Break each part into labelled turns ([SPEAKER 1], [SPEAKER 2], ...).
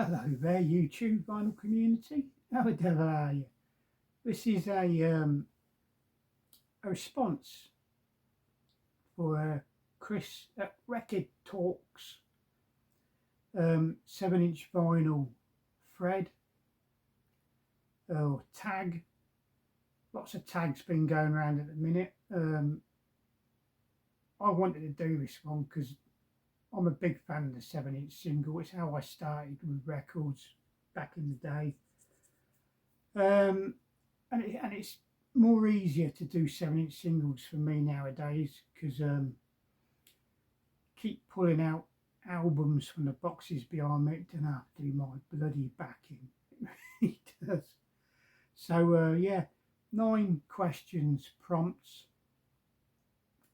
[SPEAKER 1] Hello there, YouTube vinyl community. How the devil are you? This is a response for Chris at Record Talks 7-inch vinyl thread or tag. Lots of tags been going around at the minute. I wanted to do this one because I'm a big fan of the 7-inch single. It's how I started with records back in the day. And it's more easier to do 7-inch singles for me nowadays because keep pulling out albums from the boxes behind me. It doesn't have to do my bloody backing. It really does. So yeah, 9 questions, prompts,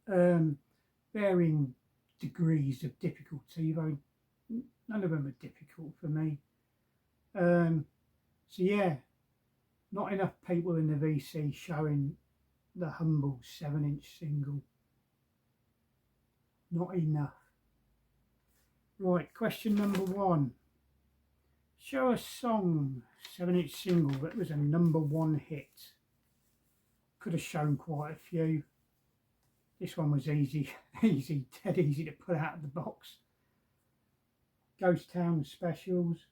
[SPEAKER 1] varying degrees of difficulty, though none of them are difficult for me. So yeah, not enough people in the VC showing the humble 7-inch single. Not enough. Right, question number 1. Show a song 7-inch single that was a #1 hit. Could have shown quite a few. This one was easy, dead easy to put out of the box. Ghost Town specials.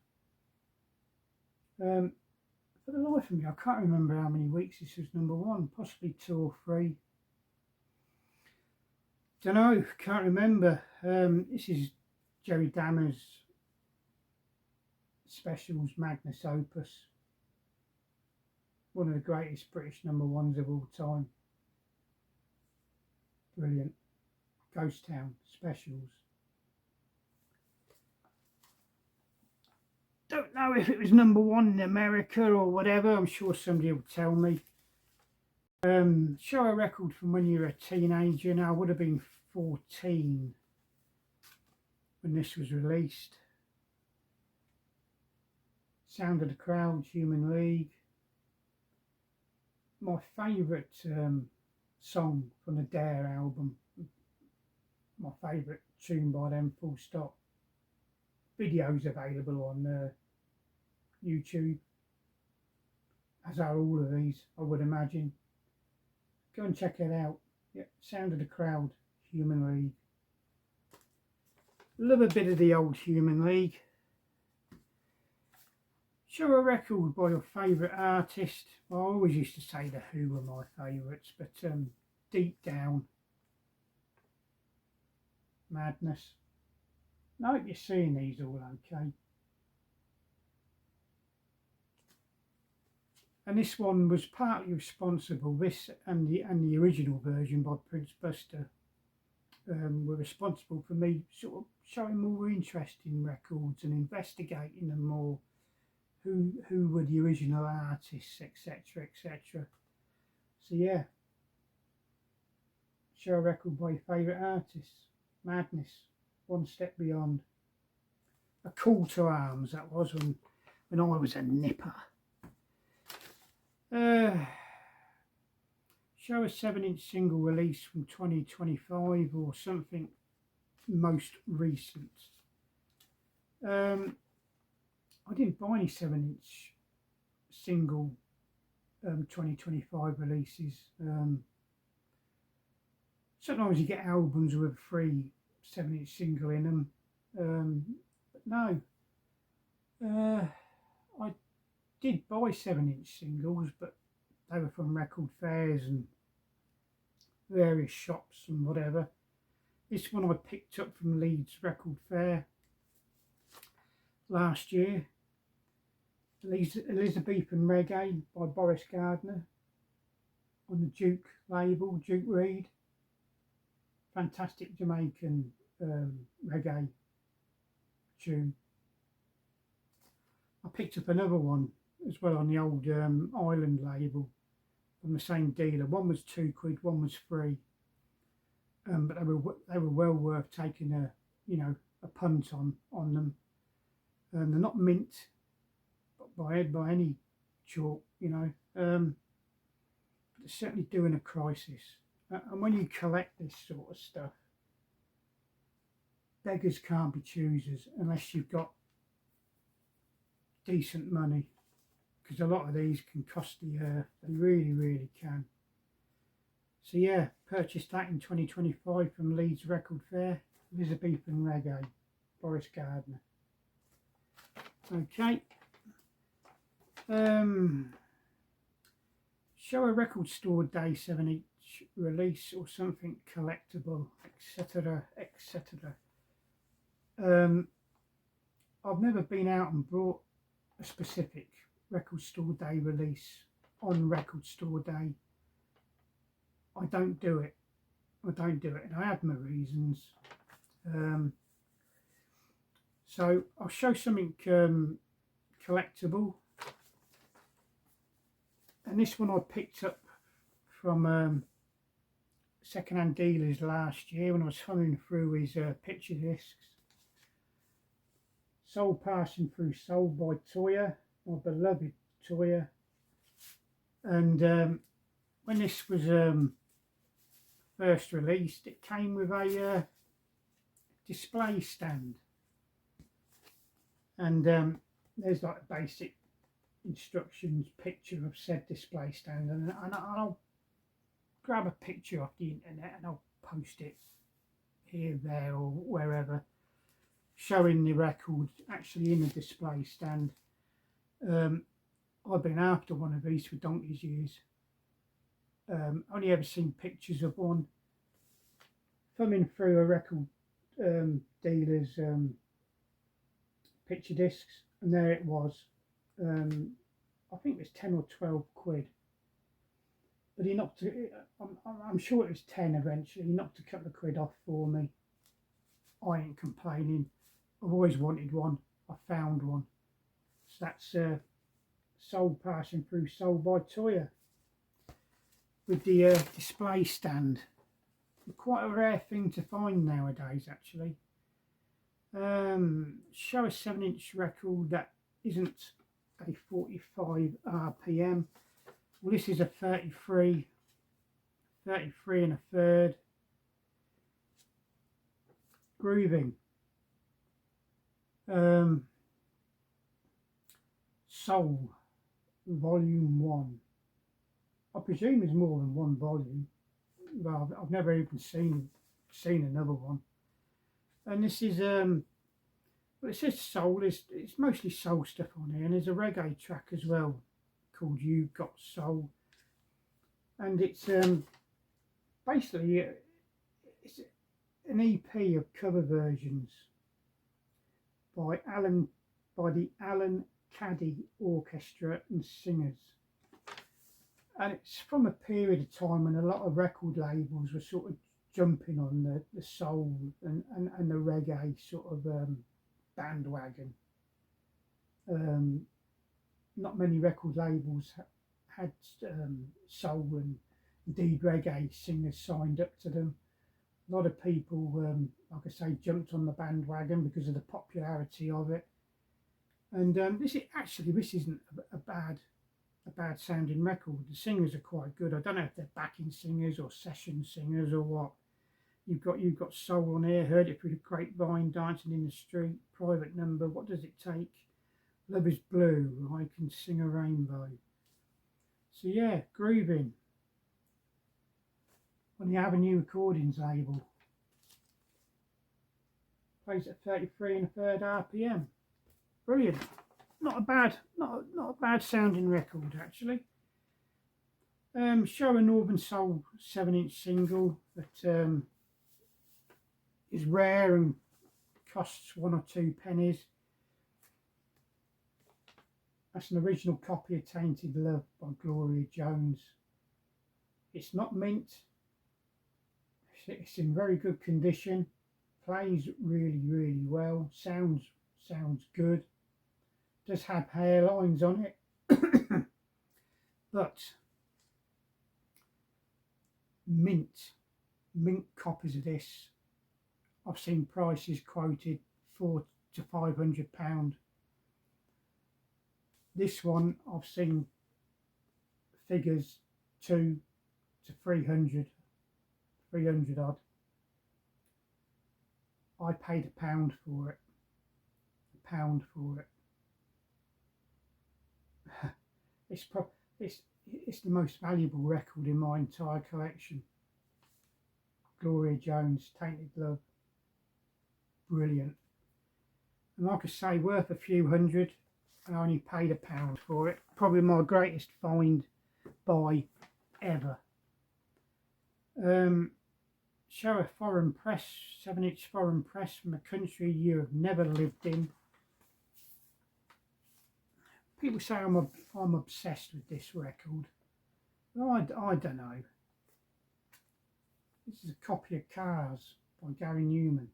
[SPEAKER 1] For the life of me, I can't remember how many weeks this was #1, possibly 2 or 3. Don't know, can't remember. This is Jerry Dammer's specials magnus opus. One of the greatest British #1s of all time. Brilliant. Ghost Town specials. Don't know if it was #1 in America or whatever. I'm sure somebody will tell me. Show a record from when you were a teenager. Now I would have been 14 when this was released. Sound of the Crowd, Human League. My favourite song from the Dare album. My favourite tune by them, full stop. Videos available on YouTube, as are all of these, I would imagine. Go and check it out. Yeah, Sound of the Crowd, Human League. Love a bit of the old Human League. Show a record by your favourite artist. Well, I always used to say The Who were my favourites, but deep down, Madness. I hope you're seeing these all okay. And this one was partly responsible, this and the original version by Prince Buster were responsible for me sort of showing more interest in records and investigating them more. Who were the original artists, etc, etc. So yeah, show a record by your favourite artists. Madness, One Step Beyond. A call to arms, that was when I was a nipper. Show a 7-inch single release from 2025 or something most recent. I didn't buy any 7-inch single 2025 releases. Sometimes you get albums with a free 7-inch single in them, but no. I did buy 7-inch singles, but they were from record fairs and various shops and whatever. This one I picked up from Leeds Record Fair last year. Elizabethan Reggae by Boris Gardner on the Duke label, Duke Reed. Fantastic Jamaican reggae tune. I picked up another one as well on the old Island label from the same dealer. One was £2, one was free, but they were well worth taking a punt on them. They're not mint by any chalk, but they're certainly doing a crisis. And when you collect this sort of stuff, beggars can't be choosers unless you've got decent money, because a lot of these can cost the earth. They really can. So yeah, purchased that in 2025 from Leeds Record Fair. Elizabethan Reggae, Boris Gardner. Okay. Show a record store day 7-inch release or something collectible, etc, etc. I've never been out and brought a specific record store day release on record store day. I don't do it. And I have my reasons. So I'll show something collectible. And this one I picked up from second-hand dealers last year when I was thumbing through his picture discs. Soul Passing Through Soul by Toya, my beloved Toya. And when this was first released, it came with a display stand. And there's like a basic instructions picture of said display stand, and I'll grab a picture off the internet and I'll post it here, there or wherever, showing the record actually in the display stand. I've been after one of these for donkey's years. Only ever seen pictures of one. Thumbing through a record dealer's picture discs, and there it was. I think it was 10 or 12 quid, but he knocked it, I'm sure it was 10 eventually. He knocked a couple of quid off for me. I ain't complaining. I've always wanted one. I found one. So that's Soul Passing Through Soul by Toya with the display stand. Quite a rare thing to find nowadays, actually. Show a 7-inch record that isn't a 45 RPM. Well, this is a 33 and a third. Grooving. Soul Volume 1. I presume there's more than one volume. Well, I've never even seen another one. And this is well, it says soul. It's mostly soul stuff on here, and there's a reggae track as well called "You Got Soul," and it's basically it's an EP of cover versions by the Alan Caddy Orchestra and Singers. And it's from a period of time when a lot of record labels were sort of jumping on the soul and the reggae sort of bandwagon. Not many record labels had soul and indeed reggae singers signed up to them. A lot of people, like I say, jumped on the bandwagon because of the popularity of it. And this isn't a bad sounding record. The singers are quite good. I don't know if they're backing singers or session singers or what. You've got soul on here. Heard it through the grapevine, dancing in the street, private number. What does it take? Love is blue. I can sing a rainbow. So yeah, grooving on the Avenue Recordings label. Plays at 33 and a third RPM. Brilliant. Not a bad sounding record, actually. Show a Northern Soul 7-inch single that is rare and costs 1 or 2 pennies. That's an original copy of Tainted Love by Gloria Jones. It's not mint. It's in very good condition. Plays really well. Sounds good. Does have hairlines on it, but mint copies of this, I've seen prices quoted £400 to £500. This one I've seen figures 200 to 300 odd. I paid £1 for it. it's it's the most valuable record in my entire collection. Gloria Jones, Tainted Love, brilliant. And like I say, worth a few hundred. I only paid £1 for it. Probably my greatest find buy ever. Show a foreign press, 7-inch foreign press from a country you have never lived in. People say I'm obsessed with this record. Well, I don't know. This is a copy of Cars by Gary Newman.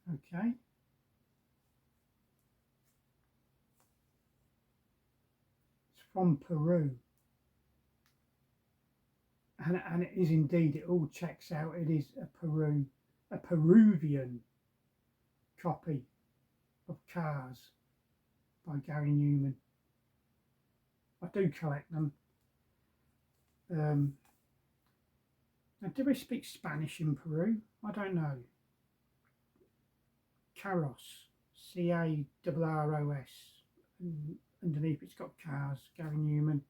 [SPEAKER 1] Okay. It's from Peru. And it is indeed, it all checks out. It is a Peruvian copy of Cars by Gary Newman. I do collect them. Now, do they speak Spanish in Peru? I don't know. Carros, Carros. Underneath it's got Cars, Gary Newman.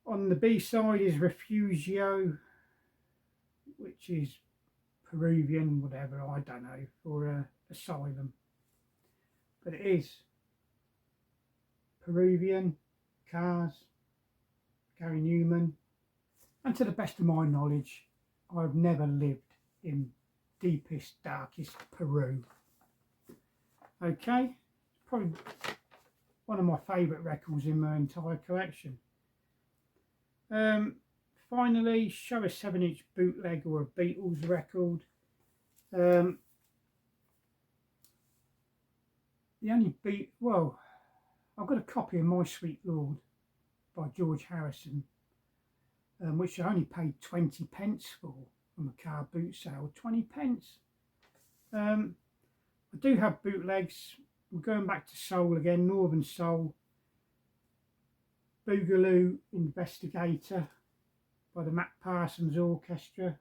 [SPEAKER 1] On the B side is Refugio, which is Peruvian, whatever, I don't know, for asylum. But it is Peruvian, Cars, Gary Newman. And to the best of my knowledge, I've never lived in deepest, darkest Peru. Okay, probably one of my favourite records in my entire collection. Finally, show a 7-inch bootleg or a Beatles record. The only well, I've got a copy of My Sweet Lord by George Harrison, which I only paid 20p for from a car boot sale. 20p. I do have bootlegs. We're going back to soul again. Northern Soul, Boogaloo Investigator by the Matt Parsons Orchestra,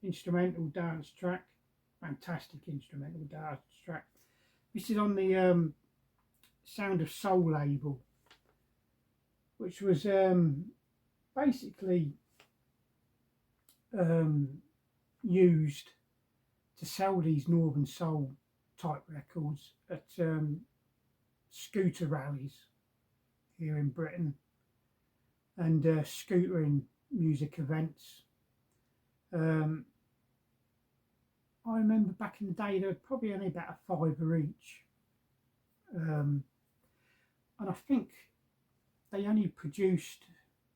[SPEAKER 1] instrumental dance track, fantastic instrumental dance track. This is on the Sound of Soul label, which was basically used to sell these Northern Soul type records at scooter rallies here in Britain and scootering music events. I remember back in the day they were probably only about a £5 each, and I think they only produced,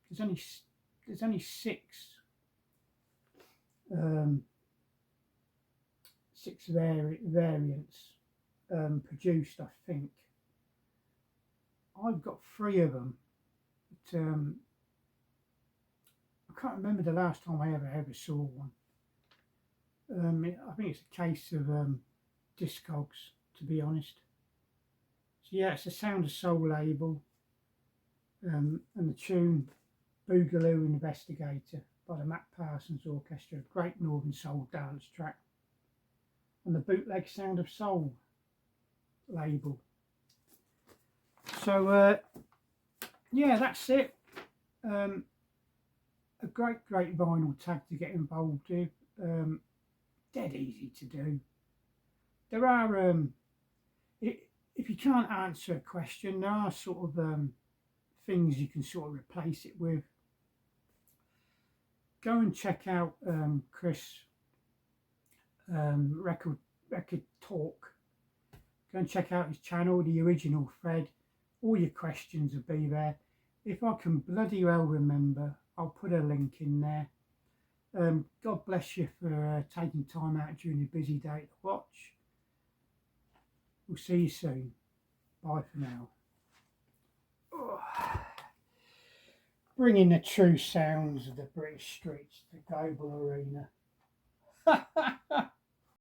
[SPEAKER 1] there's only six variants produced, I think. I've got 3 of them, but I can't remember the last time I ever saw one. I think it's a case of Discogs, to be honest. So yeah, it's a Sound of Soul label, and the tune Boogaloo Investigator by the Matt Parsons Orchestra, great Northern Soul dance track, on the bootleg Sound of Soul label. So yeah, that's it. A great vinyl tag to get involved with. Dead easy to do. There are if you can't answer a question, there are sort of things you can sort of replace it with. Go and check out Chris Record Talk. Go and check out his channel, The Original Fred. All your questions will be there. If I can bloody well remember, I'll put a link in there. God bless you for taking time out during a busy day to watch. We'll see you soon. Bye for now. Oh. Bringing the true sounds of the British streets to the global arena.